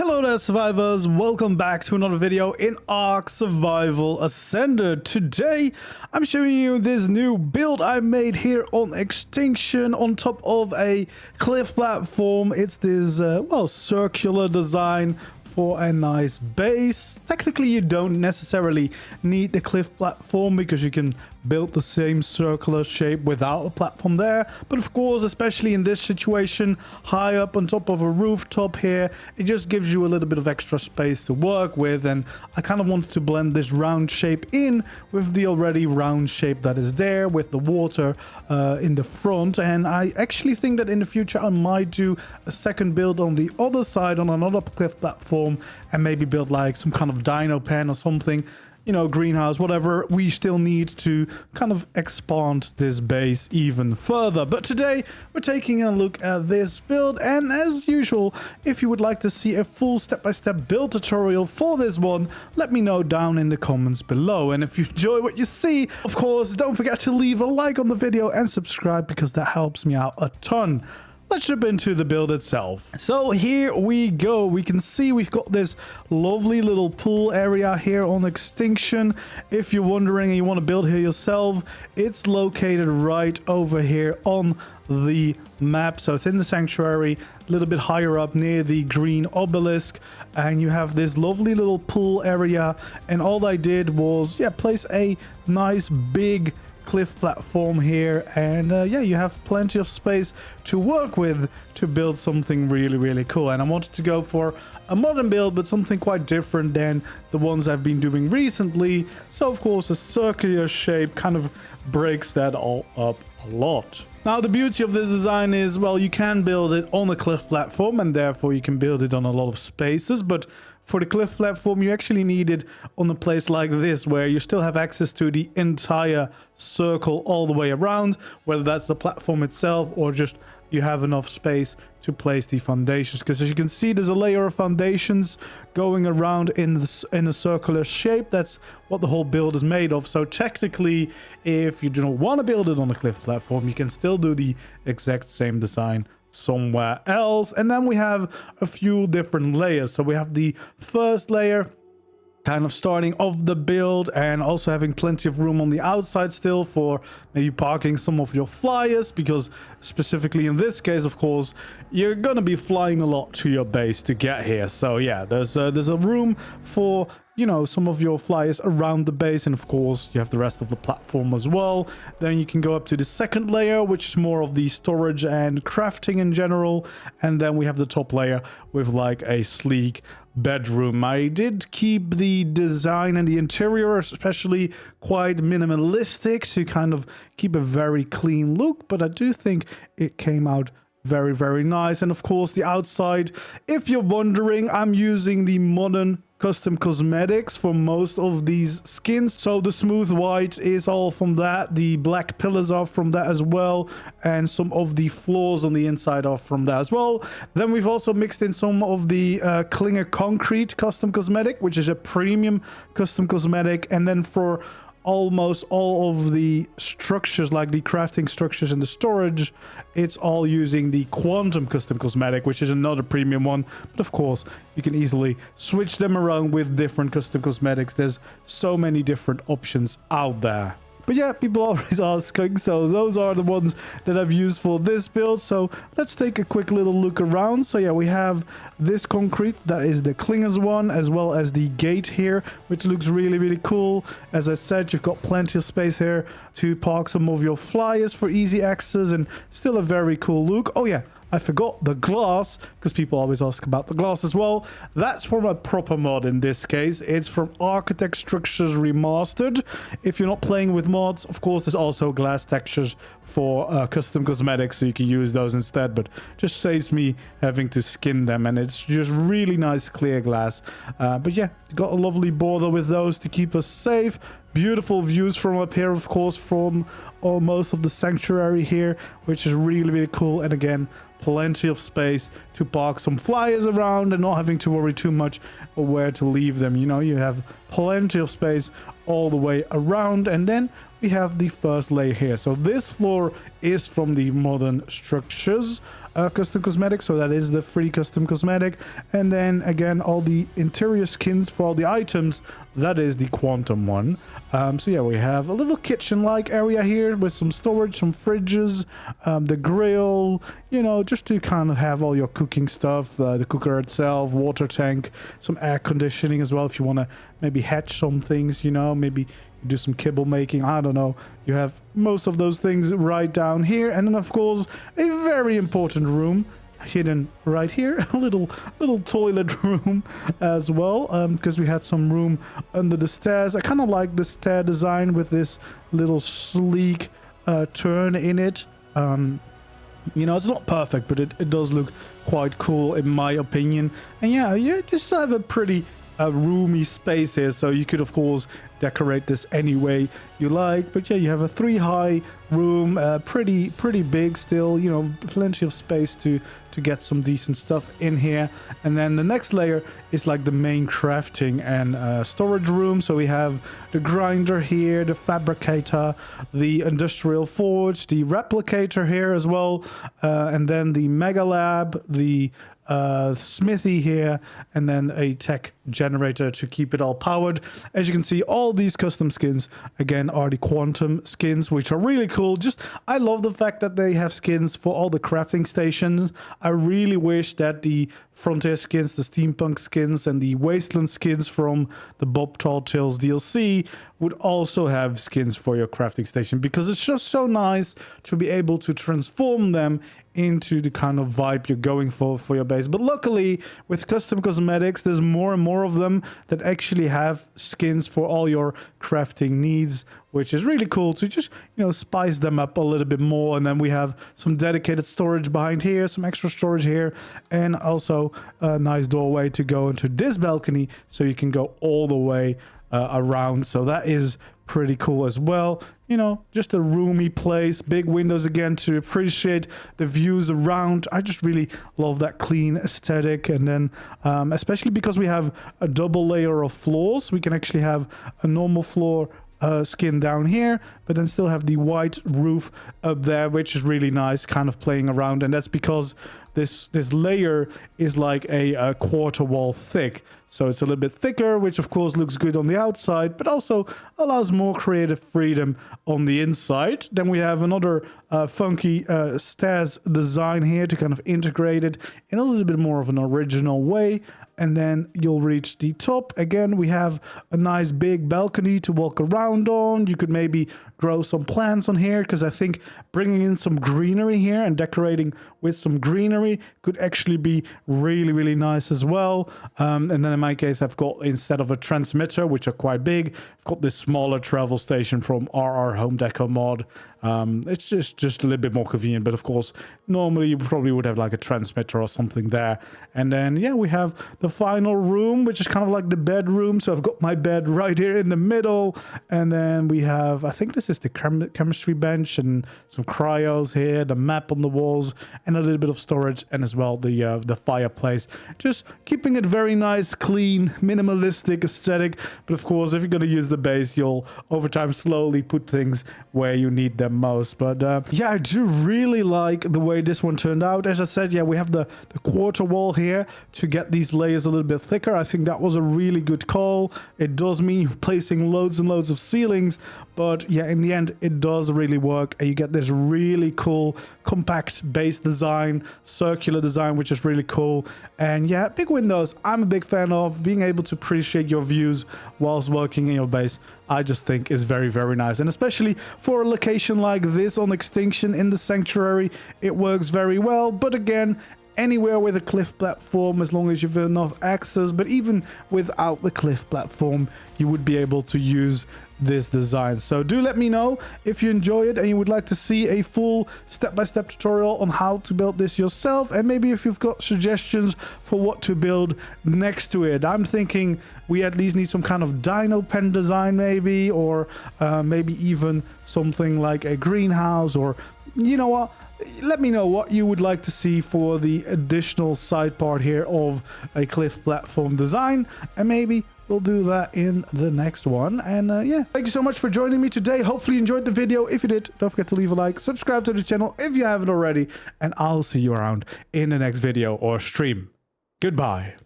Hello there survivors, welcome back to another video in ARK Survival Ascended. Today I'm showing you this new build I made here on Extinction on top of a cliff platform. It's this, well, circular design for a nice base. Technically you don't necessarily need the cliff platform because you can build the same circular shape without a platform there, but of course, especially in this situation, high up on top of a rooftop here, it just gives you a little bit of extra space to work with. And I kind of wanted to blend this round shape in with the already round shape that is there with the water in the front. And I actually think that in the future I might do a second build on the other side on another cliff platform and maybe build like some kind of dino pen or something, you know, greenhouse, whatever. We still need to kind of expand this base even further. But today we're taking a look at this build, and as usual, if you would like to see a full step-by-step build tutorial for this one, let me know down in the comments below. And if you enjoy what you see, of course, don't forget to leave a like on the video and subscribe because that helps me out a ton. Let's jump into the build itself. So here we go. We can see we've got this lovely little pool area here on Extinction. If you're wondering and you want to build here yourself, it's located right over here on the map. So it's in the sanctuary, a little bit higher up near the green obelisk, and you have this lovely little pool area. And all I did was, yeah, place a nice big cliff platform here, and yeah, you have plenty of space to work with to build something really cool. And I wanted to go for a modern build, but something quite different than the ones I've been doing recently. So of course a circular shape kind of breaks that all up a lot. Now the beauty of this design is, well, you can build it on a cliff platform and therefore you can build it on a lot of spaces, but for the cliff platform, you actually need it on a place like this, where you still have access to the entire circle all the way around, whether that's the platform itself or just you have enough space to place the foundations. Because as you can see, there's a layer of foundations going around in a circular shape. That's what the whole build is made of. So technically, if you don't want to build it on a cliff platform, you can still do the exact same design somewhere else. And then we have a few different layers. So we have the first layer kind of starting off the build and also having plenty of room on the outside still for maybe parking some of your flyers, because specifically in this case, of course, you're gonna be flying a lot to your base to get here. So yeah, there's a room for, you know, some of your flyers around the base, and of course you have the rest of the platform as well. Then you can go up to the second layer, which is more of the storage and crafting in general, and then we have the top layer with like a sleek bedroom. I did keep the design and the interior especially quite minimalistic to kind of keep a very clean look, but I do think it came out very nice. And of course the outside, if you're wondering, I'm using the modern custom cosmetics for most of these skins. So the smooth white is all from that, the black pillars are from that as well, and some of the floors on the inside are from that as well. Then we've also mixed in some of the Klinger concrete custom cosmetic, which is a premium custom cosmetic. And then for almost all of the structures, like the crafting structures and the storage, it's all using the quantum custom cosmetic, which is another premium one. But of course you can easily switch them around with different custom cosmetics. There's so many different options out there. But yeah, people are always asking, so those are the ones that I've used for this build. So let's take a quick little look around. So yeah, we have this concrete, that is the Klingers one, as well as the gate here, which looks really cool. As I said, you've got plenty of space here to park some of your flyers for easy access, and still a very cool look. Oh yeah, I forgot the glass, because people always ask about the glass as well. That's from a proper mod in this case. It's from Architect Structures Remastered. If you're not playing with mods, of course, there's also glass textures for custom cosmetics, so you can use those instead, but just saves me having to skin them, and it's just really nice clear glass. But yeah, got a lovely border with those to keep us safe. Beautiful views from up here, of course, from most of the sanctuary here, which is really cool. And again, plenty of space to park some flyers around and not having to worry too much where to leave them. You know, you have plenty of space all the way around. And then we have the first layer here. So this floor is from the modern structures. custom cosmetic, so that is the free custom cosmetic. And then again, all the interior skins for all the items, that is the quantum one. So yeah, we have a little kitchen-like area here with some storage, some fridges, the grill, you know, just to kind of have all your cooking stuff, the cooker itself, water tank, some air conditioning as well if you want to maybe hatch some things, you know, maybe do some kibble making, I don't know. You have most of those things right down here. And then of course a very important room hidden right here, a little toilet room as well, because we had some room under the stairs. I kind of like the stair design with this little sleek turn in it. You know, it's not perfect, but it does look quite cool in my opinion. And yeah, you just have a pretty roomy space here, so you could of course decorate this any way you like. But yeah, you have a 3-high room, pretty big still, you know, plenty of space to get some decent stuff in here. And then the next layer is like the main crafting and storage room. So we have the grinder here, the fabricator, the industrial forge, the replicator here as well, and then the mega lab, the smithy here, and then a tech generator to keep it all powered. As you can see, all these custom skins again are the quantum skins, which are really cool. Just I love the fact that they have skins for all the crafting stations. I really wish that the frontier skins, the steampunk skins, and the wasteland skins from the Bob Tall Tales DLC would also have skins for your crafting station, because it's just so nice to be able to transform them into the kind of vibe you're going for your base. But luckily with custom cosmetics, there's more and more of them that actually have skins for all your crafting needs, which is really cool to just, you know, spice them up a little bit more. And then we have some dedicated storage behind here, some extra storage here, and also a nice doorway to go into this balcony, so you can go all the way around. So that is pretty cool as well. You know, just a roomy place, big windows again to appreciate the views around. I just really love that clean aesthetic. And then especially because we have a double layer of floors, we can actually have a normal floor skin down here, but then still have the white roof up there, which is really nice, kind of playing around. And that's because this layer is like a quarter wall thick, so it's a little bit thicker, which of course looks good on the outside, but also allows more creative freedom on the inside. Then we have another funky stairs design here to kind of integrate it in a little bit more of an original way. And then you'll reach the top. Again, we have a nice big balcony to walk around on. You could maybe grow some plants on here, because I think bringing in some greenery here and decorating with some greenery could actually be really nice as well. And then in my case, I've got, instead of a transmitter, which are quite big, I've got this smaller travel station from RR Home Deco mod. It's just a little bit more convenient, but of course normally you probably would have like a transmitter or something there. And then yeah, we have the final room, which is kind of like the bedroom. So I've got my bed right here in the middle, and then we have, I think this is the chemistry bench and some cryos here, the map on the walls, and a little bit of storage, and as well the fireplace. Just keeping it very nice, clean, minimalistic aesthetic. But of course, if you're going to use the base, you'll over time slowly put things where you need them most. But yeah, I do really like the way this one turned out. As I said, yeah, we have the quarter wall here to get these layers a little bit thicker. I think that was a really good call. It does mean placing loads and loads of ceilings, but yeah, in the end it does really work, and you get this really cool compact base design, circular design, which is really cool. And yeah, big windows, I'm a big fan of. Being able to appreciate your views whilst working in your base, I just think is very nice. And especially for a location like this on Extinction in the Sanctuary, it works very well. But again, anywhere with a cliff platform, as long as you've enough access. But even without the cliff platform, you would be able to use this design. So do let me know if you enjoy it and you would like to see a full step-by-step tutorial on how to build this yourself, and maybe if you've got suggestions for what to build next to it. I'm thinking we at least need some kind of dino pen design maybe, or maybe even something like a greenhouse, or you know what, let me know what you would like to see for the additional side part here of a cliff platform design, and maybe we'll do that in the next one. And yeah, thank you so much for joining me today. Hopefully you enjoyed the video. If you did, don't forget to leave a like, subscribe to the channel if you haven't already, and I'll see you around in the next video or stream. Goodbye.